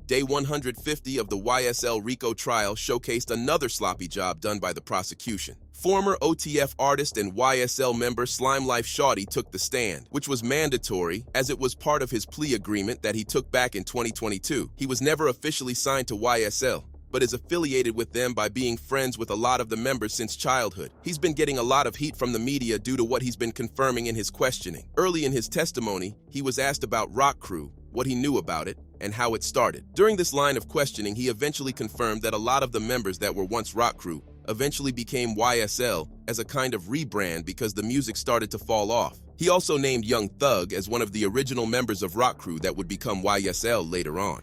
Day 150 of the YSL RICO trial showcased another sloppy job done by the prosecution. Former OTF artist and YSL member Slimelife Shawty took the stand, which was mandatory as it was part of his plea agreement that he took back in 2022. He was never officially signed to YSL, but is affiliated with them by being friends with a lot of the members since childhood. He's been getting a lot of heat from the media due to what he's been confirming in his questioning. Early in his testimony, he was asked about Rock Crew, what he knew about it, and how it started. During this line of questioning, he eventually confirmed that a lot of the members that were once Rock Crew eventually became YSL as a kind of rebrand because the music started to fall off. He also named Young Thug as one of the original members of Rock Crew that would become YSL later on.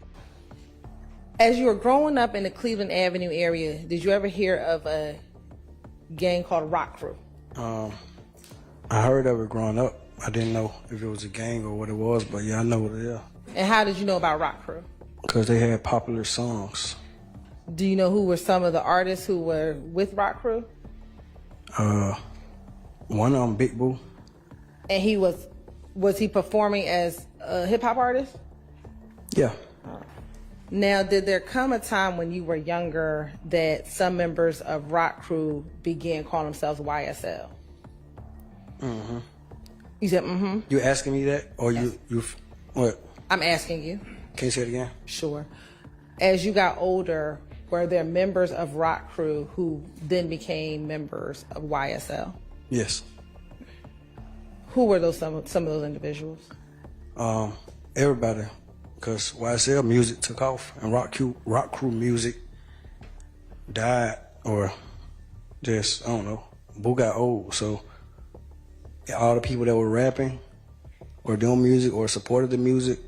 As you were growing up in the Cleveland Avenue area, did you ever hear of a gang called Rock Crew? I heard of it growing up. I didn't know if it was a gang or what it was, but yeah, I know what it is. And how did you know about Rock Crew? Because they had popular songs. Do you know who were some of the artists who were with Rock Crew? One of them, Big Boo. And was he performing as a hip hop artist? Yeah. Now, did there come a time when you were younger that some members of Rock Crew began calling themselves YSL? Mm-hmm. You said mm-hmm? You asking me that? Or Yes. you what? I'm asking you. Can you say it again? Sure. As you got older, were there members of Rock Crew who then became members of YSL? Yes. Who were those some of those individuals? Everybody. Because YSL music took off and Rock Crew music died, or just, I don't know, Boo got old. So all the people that were rapping or doing music or supported the music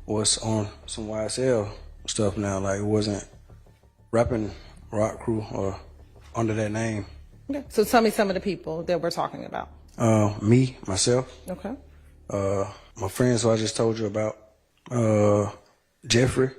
was on some YSL stuff now. Like, it wasn't rapping Rock Crew or under that name. Okay. So tell me some of the people that we're talking about. Me, myself. Okay. My friends who I just told you about. Jeffrey.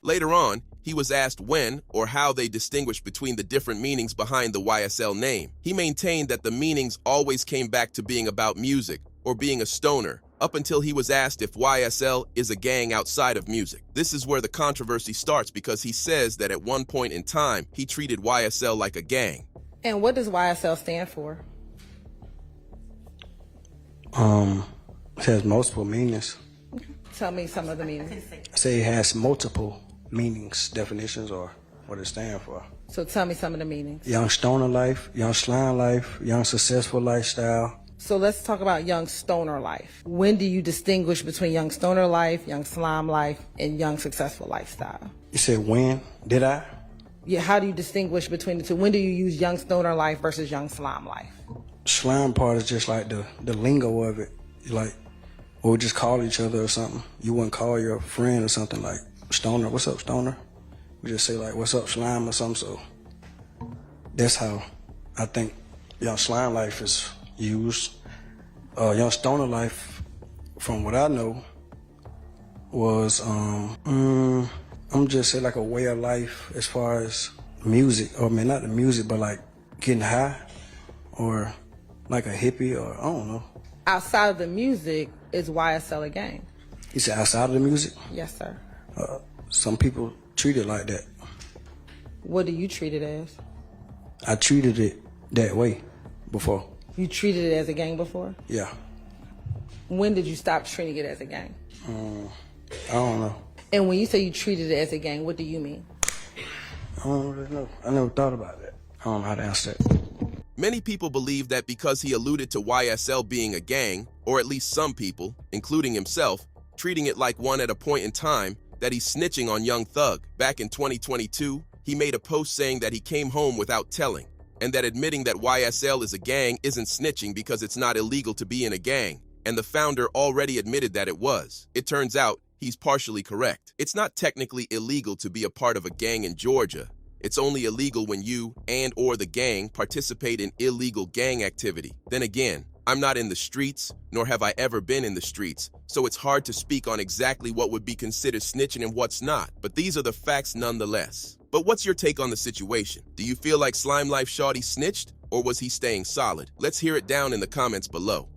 Later on, he was asked when or how they distinguished between the different meanings behind the YSL name. He maintained that the meanings always came back to being about music or being a stoner, up until he was asked if YSL is a gang outside of music. This is where the controversy starts because he says that at one point in time, he treated YSL like a gang. And what does YSL stand for? It has multiple meanings. Tell me some of the meanings. I say it has multiple meanings, definitions, or what it stands for. So tell me some of the meanings. Young stoner life, young slime life, young successful lifestyle. So let's talk about young stoner life. When do you distinguish between young stoner life, young slime life, and young successful lifestyle? You said when? Did I? Yeah, how do you distinguish between the two? When do you use young stoner life versus young slime life? Slime part is just like the lingo of it. Like, we would just call each other or something. You wouldn't call your friend or something like, Stoner, what's up, Stoner? We just say like, what's up, Slime, or something. So that's how I think young slime life is used. Young stoner life, from what I know, was, I'm just say like a way of life as far as music. Or I mean, not the music, but like getting high or like a hippie, or I don't know. Outside of the music, is YSL a gang? You said outside of the music? Yes, sir. Some people treat it like that. What do you treat it as? I treated it that way before. You treated it as a gang before? Yeah. When did you stop treating it as a gang? I don't know. And when you say you treated it as a gang, what do you mean? I don't really know. I never thought about that. I don't know how to answer that. Many people believe that because he alluded to YSL being a gang, or at least some people, including himself, treating it like one at a point in time, that he's snitching on Young Thug. Back in 2022, he made a post saying that he came home without telling, and that admitting that YSL is a gang isn't snitching because it's not illegal to be in a gang, and the founder already admitted that it was. It turns out he's partially correct. It's not technically illegal to be a part of a gang in Georgia. It's only illegal when you and/or the gang participate in illegal gang activity. Then again, I'm not in the streets, nor have I ever been in the streets, so it's hard to speak on exactly what would be considered snitching and what's not, but these are the facts nonetheless. But what's your take on the situation? Do you feel like Slimelife Shawty snitched, or was he staying solid? Let's hear it down in the comments below.